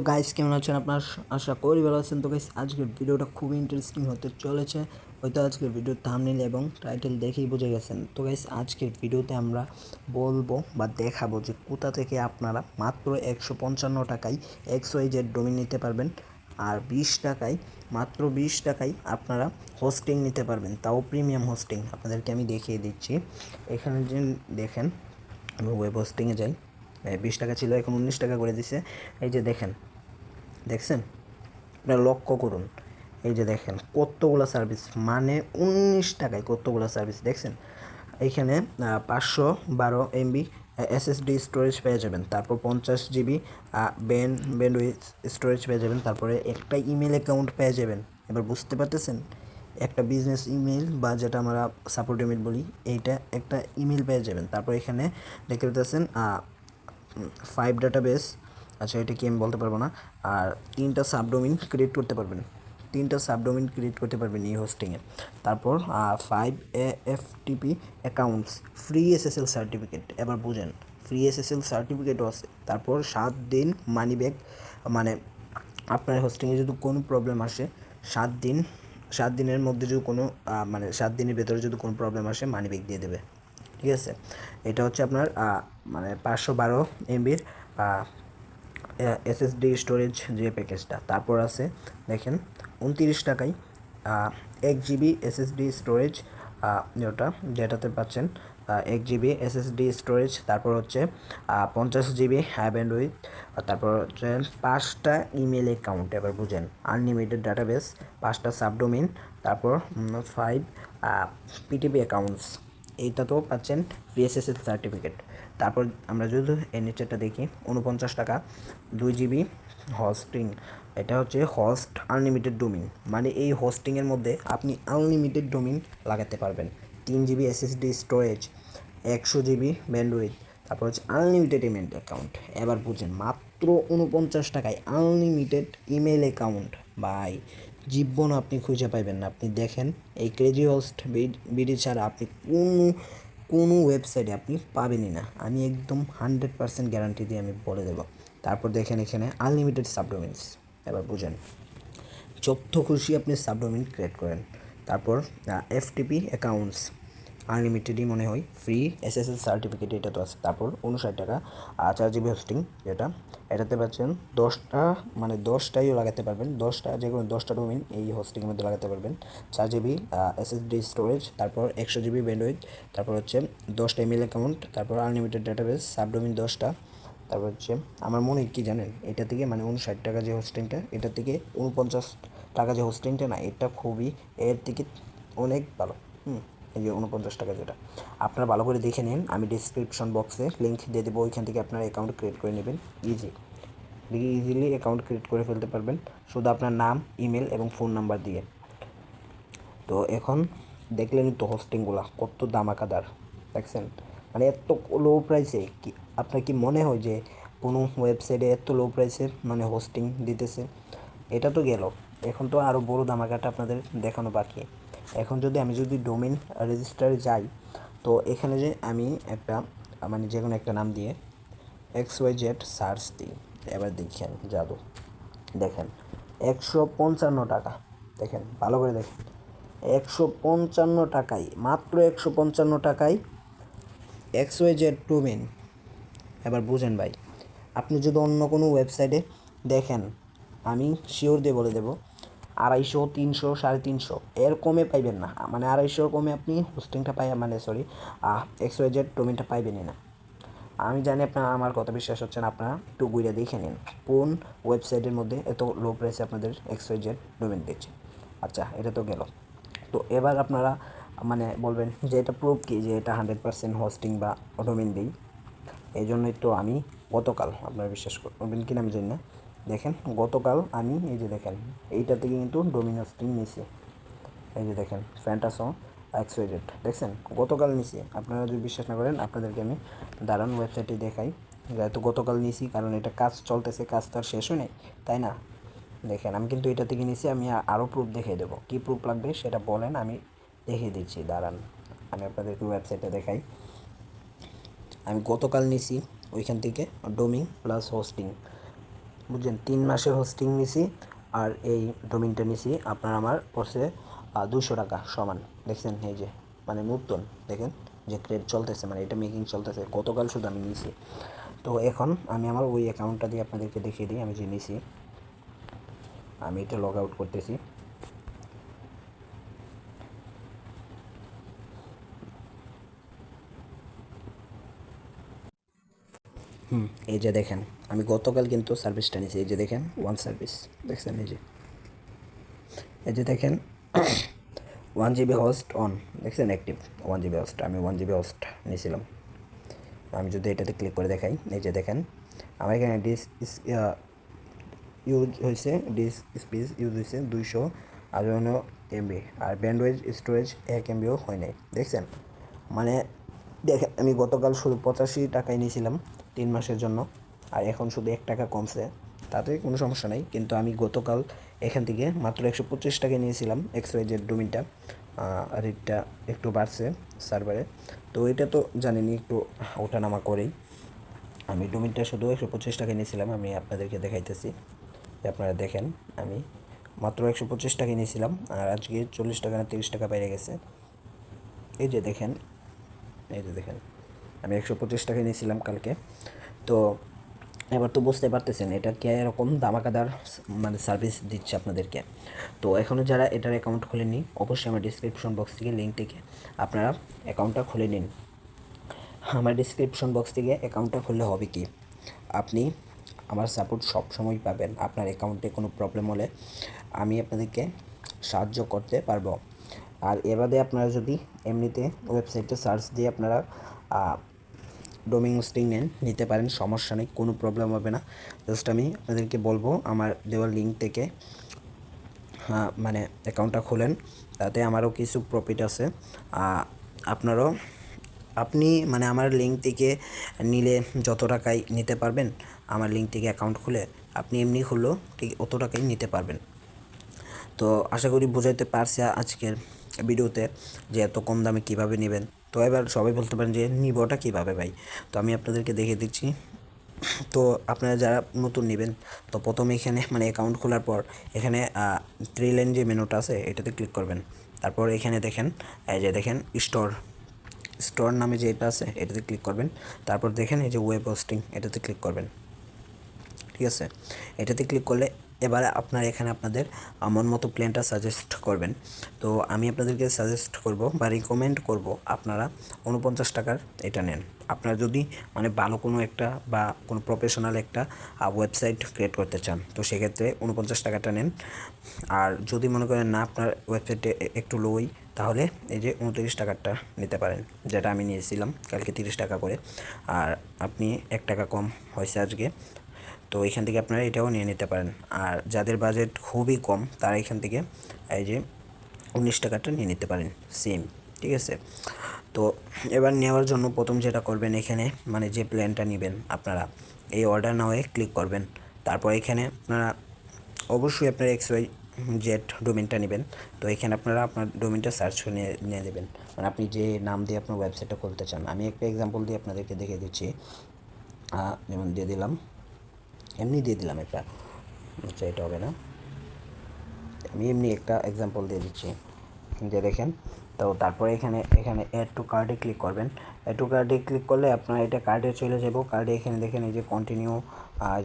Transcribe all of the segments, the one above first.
Guys কেমন আছেন আপনার? আশা করি ভালো আছেন। তো গাইস আজকের ভিডিওটা খুবই ইন্টারেস্টিং হতে চলেছে। হয়তো আজকের ভিডিওর থাম্বনেল এবং টাইটেল দেখেই বুঝে গেছেন। তো গাইস আজকের ভিডিওতে আমরা বলবো বা দেখাবো যে কোথা থেকে আপনারা মাত্র 155 টাকায় XYZ ডোমেইন নিতে পারবেন, আর 20 টাকায়, মাত্র 20 টাকায় আপনারা হোস্টিং নিতে পারবেন, তাও প্রিমিয়াম হোস্টিং। আপনাদেরকে আমি দেখিয়ে দিচ্ছি। এখানে যে দেখেন, আমি ওয়েব হোস্টিংয়ে যাই। 20 টাকা ছিল, এখন 19 টাকা করে দিছে। এই যে দেখেন, দেখছেন? আপনারা লক্ষ্য করুন, এই যে দেখেন কতগুলো সার্ভিস, মানে 19 টাকায় কতগুলো সার্ভিস দেখছেন। এইখানে 512 MB SSD স্টোরেজ পেয়ে যাবেন, তারপর 50 GB ব্যান্ডউইথ স্টোরেজ পেয়ে যাবেন, তারপরে একটা ইমেল অ্যাকাউন্ট পেয়ে যাবেন। এবার বুঝতে পারতেছেন, একটা বিজনেস ইমেল বা যেটা আমরা সাপোর্ট ইমেল বলি, এইটা একটা ইমেল পেয়ে যাবেন। তারপর এখানে দেখতে পাচ্ছেন 5 ডাটাবেস, আচ্ছা এটা কি আমি বলতে পারবো না। আর 3টা সাবডোমেইন ক্রিয়েট করতে পারবেন, 3টা সাবডোমেইন ক্রিয়েট করতে পারবেন এই হোস্টিংয়ে। তারপর 5 AFTP accounts, free SSL certificate. এবার বুঝেন, ফ্রি SSL সার্টিফিকেটও আছে। তারপর 7 দিন মানি ব্যাক, মানে আপনার হোস্টিংয়ে যদি কোনো প্রবলেম আসে, 7 দিন, 7 দিনের মধ্যে যদি কোনো মানে 7 দিনের ভেতরে যদি কোনো প্রবলেম আসে, মানি ব্যাক দিয়ে দেবে। ঠিক আছে, এটা হচ্ছে আপনার মানে 512 MBর SSD স্টোরেজ যে প্যাকেজটা। তারপর আছে দেখেন 29 টাকায় 1 GB SSD স্টোরেজ, যেটাতে পাচ্ছেন 1 GB SSD স্টোরেজ। তারপর হচ্ছে 50 GB ব্যান্ডউইথ। তারপর হচ্ছে 5টা ইমেল অ্যাকাউন্ট। এবার বুঝেন, আনলিমিটেড ডাটাবেস, 5টা সাবডোমেইন, তারপর 5 PTP অ্যাকাউন্টস। এইটা তো পাচ্ছেন ফ্রি SSL সার্টিফিকেট। তারপর আমরা যদি এর নিচেরটা দেখি, 49 টাকা 2 GB হোস্টিং। এটা হচ্ছে হোস্ট আনলিমিটেড ডোমিন, মানে এই হোস্টিংয়ের মধ্যে আপনি আনলিমিটেড ডোমিন লাগাতে পারবেন। 3 GB SSD storage, 100 GB bandwidth, তারপর হচ্ছে আনলিমিটেড ইমেল অ্যাকাউন্ট। এবার বুঝেন, মাত্র 49 টাকায় আনলিমিটেড ইমেল অ্যাকাউন্ট। ভাই, জীবন আপনি খুঁজে পাইবেন না। আপনি দেখেন, এই ক্রেজি হোস্ট বিডি ছাড়া আপনি কোনো ওয়েবসাইটে আপনি পাবেনই না। আমি একদম 100% গ্যারান্টি দিয়ে আমি বলে দেবো। তারপর দেখেন এখানে আনলিমিটেড সাবডোমেইনস। এবার বুঝেন, যত খুশি আপনি সাবডোমেইন ক্রিয়েট করেন। তারপর FTP অ্যাকাউন্টস, আনলিমিটেডই মনে হয়, ফ্রি SSL সার্টিফিকেট এটা তো আছে। তারপর 59 টাকা 4 GB হোস্টিং, যেটা এটাতে পাচ্ছেন 10টা, মানে 10টাইও লাগাতে পারবেন, 10টা, যে কোনো 10টা ডোমেইন এই হোস্টিংয়ের মধ্যে লাগাতে পারবেন। 4 GB SSD স্টোরেজ, তারপর 100 GB ব্যান্ডউইথ, তারপর হচ্ছে 10টা ইমেল অ্যাকাউন্ট, তারপর আনলিমিটেড ডাটাবেস, সাবডোমেইন 10টা। তারপর হচ্ছে আমার মনে হয় কি জানেন, এটা থেকে মানে 59 টাকা যে হোস্টিংটা, এটা থেকে 49 টাকা যে হোস্টিংটা না, এটা খুবই এর থেকে অনেক ভালো। এই যে 49 টাকা যেটা, আপনারা ভালো করে দেখে নিন। আমি ডিসক্রিপশন বক্সে লিঙ্ক দিয়ে দেবো, ওইখান থেকে আপনারা অ্যাকাউন্ট ক্রিয়েট করে নেবেন। ইজিলি অ্যাকাউন্ট ক্রিয়েট করে ফেলতে পারবেন, শুধু আপনার নাম, ইমেল এবং ফোন নাম্বার দিয়ে। তো এখন দেখলেনই তো হোস্টিংগুলো কত দামাকাদার, দেখছেন? মানে এত লো প্রাইসে, কি আপনার কি মনে হয় যে কোনো ওয়েবসাইটে এত লো প্রাইসে মানে হোস্টিং দিতেছে? এটা তো গেল, এখন তো আরও বড় ধামাকাটা আপনাদের দেখানো বাকি। এখন আমি যদি ডোমেইন রেজিস্টারে যাই, তো এখানে যে আমি একটা, মানে যে কোনো একটা নাম দিয়ে XYZ সার্চ দিই। এবার দেখেন জাদু, দেখেন 155 টাকা। দেখেন ভালো করে দেখেন, 155 টাকায়, মাত্র 155 টাকায় XYZ ডোমেইন। এবার বুঝেন ভাই, আপনি যদি অন্য কোনো ওয়েবসাইটে দেখেন, আমি শিওর দিয়ে বলে দেবো 250, 300, 350 এর কমে পাইবেন না। মানে 250 কমে আপনি হোস্টিংটা মানে সরি, XYZ ডোমেইনটা পাইবেনই না। আমি জানি আপনার আমার কথা বিশ্বাস হচ্ছে না, আপনারা একটু ঘুরে দেখে নিন কোন ওয়েবসাইটের মধ্যে এত লো প্রাইসে আপনাদের XYZ ডোমেইন দিচ্ছে। আচ্ছা, এটা তো গেল। তো এবার আপনারা মানে বলবেন যে এটা প্রুফ কি যে এটা 100% হোস্টিং বা ডোমেইন দিই। এই জন্যই তো আমি গতকাল, আপনারা বিশ্বাস করবেন কিনা আমি জানি না, দেখেন গতকাল আমি এই যে দেখেন এইটা থেকে কিন্তু ডোমেইন হোস্টিং নিয়েছি। এই যে দেখেন ফ্যান্টাসো XYZ, দেখছেন গতকাল নিছি। আপনারা যদি বিশ্বাস না করেন, আপনাদেরকে আমি দাঁড়ান ওয়েবসাইটে দেখাই। যেহেতু গতকাল নিছি, কারণ এটা কাজ চলতেছে, কাজ তো আর শেষ হয় নাই, তাই না? দেখেন আমি কিন্তু এটা থেকে নিছি। আমি আরও প্রুফ দেখিয়ে দেবো, কী প্রুফ লাগবে সেটা বলেন, আমি দেখিয়ে দিচ্ছি। দাঁড়ান, আমি আপনাদেরকে ওয়েবসাইটে দেখাই। আমি গতকাল নিছি ওইখান থেকে ডোমিং প্লাস হোস্টিং, বুঝছেন, 3 মাসের হোস্টিং নিছি আর এই ডোমিনটা নিছি, আপনার আমার পড়ছে 200 টাকা সমান। দেখছেন এই যে মানে নতুন, দেখেন যে ক্রেড চলতেছে, মানে এটা মেকিং চলতেছে, গতকাল শুধু আমি নিছি। তো এখন আমি আমার ওই অ্যাকাউন্টটা দিয়ে আপনাদেরকে দেখিয়ে দিই আমি যে নিছি। আমি এটা লগ আউট করতেছি। এই যে দেখেন আমি গতকাল কিন্তু সার্ভিসটা নিয়েছি, এই যে দেখেন ওয়ান সার্ভিস, দেখছেন এই যে দেখেন 1 GB হোস্ট অন, দেখছেন অ্যাক্টিভ 1 GB হোস্ট, আমি 1 GB হোস্ট নিয়েছিলাম। আমি যদি এটাতে ক্লিক করে দেখাই, এই যে দেখেন আমার এখানে ইউজ হয়েছে, ডিস্ক স্পেস ইউজ হয়েছে 258 MB, আর ব্যান্ডউইথ স্টোরেজ 1 MBও হয় নাই, দেখছেন। মানে দেখেন আমি গতকাল শুধু 85 টাকায় নিয়েছিলাম 3 মাসের জন্য, আর এখন শুধু 1 টাকা কমছে, তাতে কোনো সমস্যা নাই। কিন্তু আমি গতকাল এখান থেকে মাত্র 125 টাকায় নিয়েছিলাম XYZ ডোমিনটা, আর এটা একটু বাড়ছে সার্ভারে। তো এটা তো জানেনই একটু ওঠানামা করেই। আমি ডোমিনটা শুধু 125 টাকায় নিয়েছিলাম, আমি আপনাদেরকে দেখাইতেছি যে আপনারা দেখেন, আমি মাত্র 125 টাকায় নিয়েছিলাম, আর আজকে 40 টাকা না 30 টাকা বেড়ে গেছে। এই যে দেখেন, এই যে দেখেন আমি 125 টাকায় নিয়েছিলাম কালকে। তো এবার তো বুঝতে পারতেছেন এটা কে এরকম দামাকাদার মানে সার্ভিস দিচ্ছে আপনাদেরকে। তো এখনও যারা এটার অ্যাকাউন্ট খুলেনি, অবশ্যই আমার ডিসক্রিপশন বক্স থেকে লিঙ্ক থেকে আপনারা অ্যাকাউন্টটা খুলে নিন। আমার ডিসক্রিপশন বক্স থেকে অ্যাকাউন্টটা খুললে হবে কি, আপনি আমার সাপোর্ট সবসময় পাবেন। আপনার অ্যাকাউন্টে কোনো প্রবলেম হলে আমি আপনাদেরকে সাহায্য করতে পারবো। আর এ বাদে আপনারা যদি এমনিতে ওয়েবসাইটে সার্চ দিয়ে আপনারা ডোমিন হোস্টিং নেন, নিতে পারেন, সমস্যা নেই, কোনো প্রবলেম হবে না। জাস্ট আমি আপনাদেরকে বলবো আমার দেওয়ার লিঙ্ক থেকে মানে অ্যাকাউন্টটা খোলেন, তাতে আমারও কিছু প্রফিট আছে। আপনারও আপনি মানে আমার লিঙ্ক থেকে নিলে যত টাকায় নিতে পারবেন, আমার লিঙ্ক থেকে অ্যাকাউন্ট খুলে আপনি এমনি খুললেও ঠিক অত টাকাই নিতে পারবেন। তো আশা করি বোঝাইতে পারছি আজকের ভিডিওতে যে এত কম দামে কীভাবে নেবেন। তো এবার সবাই বলতে পারেন যে নিবটা কীভাবে ভাই, তো আমি আপনাদেরকে দেখিয়ে দিচ্ছি। তো আপনারা যারা নতুন নেবেন, তো প্রথমে এখানে মানে অ্যাকাউন্ট খোলার পর এখানে 3 লাইন যে মেনুটা আছে এটাতে ক্লিক করবেন। তারপর এখানে দেখেন এই যে দেখেন স্টোর নামে যে এটা আছে এটাতে ক্লিক করবেন। তারপর দেখেন এই যে ওয়েব হোস্টিং এটাতে ক্লিক করবেন, ঠিক আছে। এটাতে ক্লিক করলে এবারে আপনার এখানে আপনাদের মন মতো প্ল্যানটা সাজেস্ট করবেন। তো আমি আপনাদেরকে সাজেস্ট করব বা রিকমেন্ড করব আপনারা 49 টাকার এটা নেন। আপনারা যদি মানে ভালো কোনো একটা বা কোনো প্রফেশনাল একটা ওয়েবসাইট ক্রিয়েট করতে চান, তো সেক্ষেত্রে 49 টাকাটা নেন। আর যদি মনে করেন না আপনার ওয়েবসাইটে একটু লোই, তাহলে এই যে 29 টাকারটা নিতে পারেন, যেটা আমি নিয়েছিলাম কালকে 30 টাকা করে, আর আপনি 1 টাকা কম হয়েছে আজকে। তো এখান থেকে আপনারা এটাও নিয়ে নিতে পারেন। আর যাদের বাজেট খুবই কম তারা এখান থেকে এই যে 19 টাকাটা নিয়ে নিতে পারেন সেম, ঠিক আছে। তো এবার নেওয়ার জন্য প্রথম যেটা করবেন, এখানে মানে যে প্ল্যানটা নেবেন আপনারা এই অর্ডার নাওয়ে ক্লিক করবেন। তারপর এখানে আপনারা অবশ্যই আপনার XYZ ডোমেনটা নেবেন। তো এখানে আপনারা আপনার ডোমেনটা সার্চ করে নিয়ে দেবেন, মানে আপনি যে নাম দিয়ে আপনার ওয়েবসাইটটা খুলতে চান। আমি একটা এক্সাম্পল দিয়ে আপনাদেরকে দেখিয়ে দিচ্ছি, যেমন দিয়ে দিলাম, এমনি দিয়ে দিলাম একটা, আচ্ছা এটা হবে না, আমি এমনি একটা এক্সাম্পল দিয়ে দিচ্ছি যে দেখেন। তো তারপরে এখানে এখানে অ্যাড টু কার্ডে ক্লিক করবেন। অ্যাড টু কার্ডে ক্লিক করলে আপনার এটা কার্ডে চলে যাব। কার্ডে এখানে দেখেন এই যে কন্টিনিউ,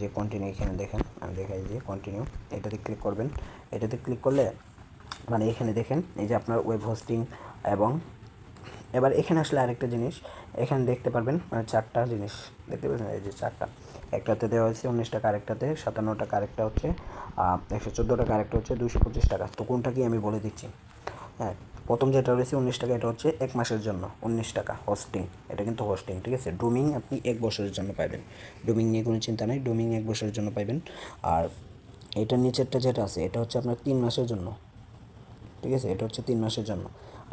যে কন্টিনিউ এখানে দেখেন, আমি দেখাই যে কন্টিনিউ, এটাতে ক্লিক করবেন। এটাতে ক্লিক করলে মানে এখানে দেখেন এই যে আপনার ওয়েব হোস্টিং, এবং এবার এখানে আসলে আরেকটা জিনিস এখানে দেখতে পারবেন, মানে 4টা জিনিস দেখতে পাচ্ছেন, এই যে 4টা, একটাতে দেওয়া হয়েছে 19 টাকা, আরেকটাতে 57 টাকা, আরেকটা হচ্ছে 114 টাকা, আরেকটা হচ্ছে 225 টাকা। তো কোনটা কি আমি বলে দিচ্ছি। হ্যাঁ, প্রথম যেটা রয়েছে 19 টাকা, এটা হচ্ছে 1 মাসের জন্য 19 টাকা হোস্টিং, এটা কিন্তু হোস্টিং, ঠিক আছে। ডোমিং আপনি 1 বছরের জন্য পাবেন, ডোমিং নিয়ে কোনো চিন্তা নেই, ডোমিং 1 বছরের জন্য পাবেন। আর এটার নিচেরটা যেটা আছে এটা হচ্ছে আপনার 3 মাসের জন্য, ঠিক আছে, এটা হচ্ছে 3 মাসের জন্য।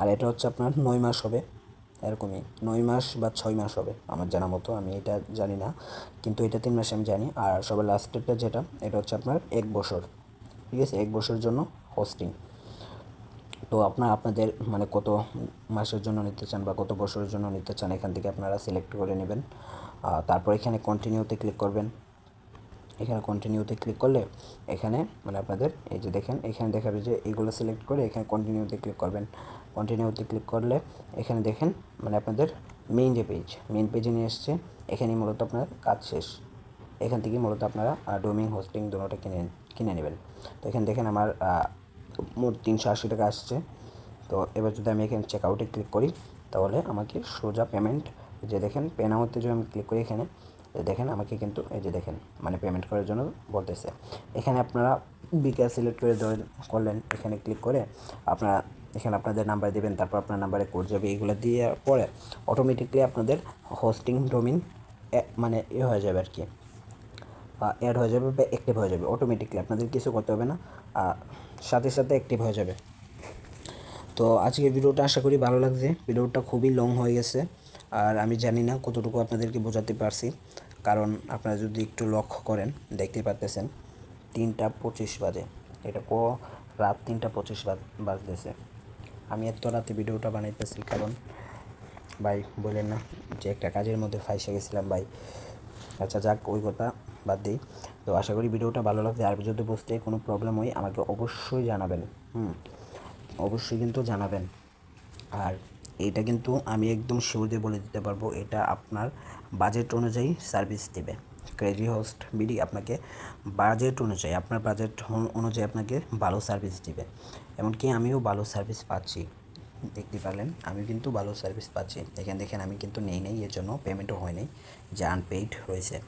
আর এটা হচ্ছে আপনার 9 মাস হবে, এরকমই 9 মাস বা 6 মাস হবে আমার জানা মতো, আমি এটা জানি না, কিন্তু এটা 3 মাসে আমি জানি। আর সবার লাস্টেরটা যেটা এটা হচ্ছে আপনার 1 বছর, ঠিক আছে, 1 বছরের জন্য হোস্টিং। তো আপনাদের মানে কত মাসের জন্য নিতে চান বা কত বছরের জন্য নিতে চান, এখান থেকে আপনারা সিলেক্ট করে নেবেন। তারপর এখানে কন্টিনিউতে ক্লিক করবেন। এখানে কন্টিনিউতে ক্লিক করলে এখানে মানে আপনাদের এই যে দেখেন এখানে দেখাবে যে এইগুলো সিলেক্ট করে এখানে কন্টিনিউতে ক্লিক করবেন। কন্টিনিউতে ক্লিক করলে এখানে দেখেন মানে আপনাদের মেইন পেজে নিয়ে এসছে। এখানেই মূলত আপনার কাজ শেষ। এখান থেকে মূলত আপনারা ডোমেইন হোস্টিং দুটোটা কিনে নেবেন। তো এখানে দেখেন আমার মোট 380 টাকা আসছে। তো এবার যদি আমি এখানে চেক আউটে ক্লিক করি তাহলে আমাকে সোজা পেমেন্ট, যে দেখেন পে নাওতে যদি আমি ক্লিক করি এখানে দেখেন আমাকে কিন্তু এই যে দেখেন মানে পেমেন্ট করার জন্য বলতেছে। এখানে আপনারা বিকাশ সিলেক্ট করে করলেন, এখানে ক্লিক করে আপনারা এখানে আপনাদের নাম্বার দেবেন, তারপর আপনার নাম্বারে কোড যাবে, এগুলো দিয়ে পরে অটোমেটিকলি আপনাদের হোস্টিং ডোমেইন মানে হয়ে যাবে আর কি, অ্যাড হয়ে যাবে বা অ্যাক্টিভ হয়ে যাবে অটোমেটিকলি, আপনাদের কিছু করতে হবে না, সাথে সাথে অ্যাক্টিভ হয়ে যাবে। তো আজকের ভিডিওটা আশা করি ভালো লাগছে। ভিডিওটা খুবই লং হয়ে গেছে আর আমি জানি না কতটুকু আপনাদেরকে বোঝাতে পারছি, কারণ আপনারা যদি একটু লক্ষ্য করেন দেখতেই পারতেছেন 3টা 25 বাজে, এটা রাত 3টা 25 বাজতেছে। আমি এত রাতে ভিডিওটা বানাইতেছি কারণ ভাই বললেন না যে একটা কাজের মধ্যে ফাঁসে গেছিলাম ভাই। আচ্ছা যাক, ওই কথা বাদ দিই। তো আশা করি ভিডিওটা ভালো লাগছে। আর যদি বুঝতে কোনো প্রবলেম হয় আমাকে অবশ্যই জানাবেন, অবশ্যই কিন্তু জানাবেন। আর এইটা কিন্তু আমি একদম শিওর দিয়ে বলে দিতে পারবো, এটা আপনার বাজেট অনুযায়ী সার্ভিস দেবে। ক্রেজি হোস্ট বিডি আপনাকে বাজেট অনুযায়ী, আপনার বাজেট অনুযায়ী আপনাকে ভালো সার্ভিস দিবে। এমনকি আমিও ভালো সার্ভিস পাচ্ছি, দেখতে পারলেন আমি কিন্তু ভালো সার্ভিস পাচ্ছি। এখানে দেখেন আমি কিন্তু নেই এর জন্য পেমেন্টও হয়নি, যে আনপেইড রয়েছে।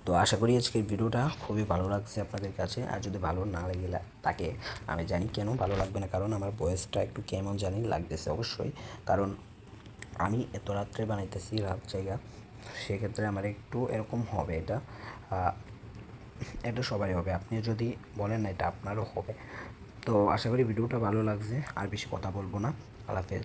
তো আশা করি আজকের ভিডিওটা খুবই ভালো লাগছে আপনাদের কাছে। আর যদি ভালো না লেগে থাকে, আমি জানি কেন ভালো লাগবে না, কারণ আমার ভয়েসটা একটু কেমন জানি লাগতেছে অবশ্যই, কারণ আমি এত রাত্রে বানাইতেছি, রাত জায়গা, সেক্ষেত্রে আমার একটু এরকম হবে। এটা সবারই হবে, আপনি যদি বলেন না এটা আপনারও হবে। তো আশা করি ভিডিওটা ভালো লাগছে, আর বেশি কথা বলবো না। আল্লাহ হাফেজ।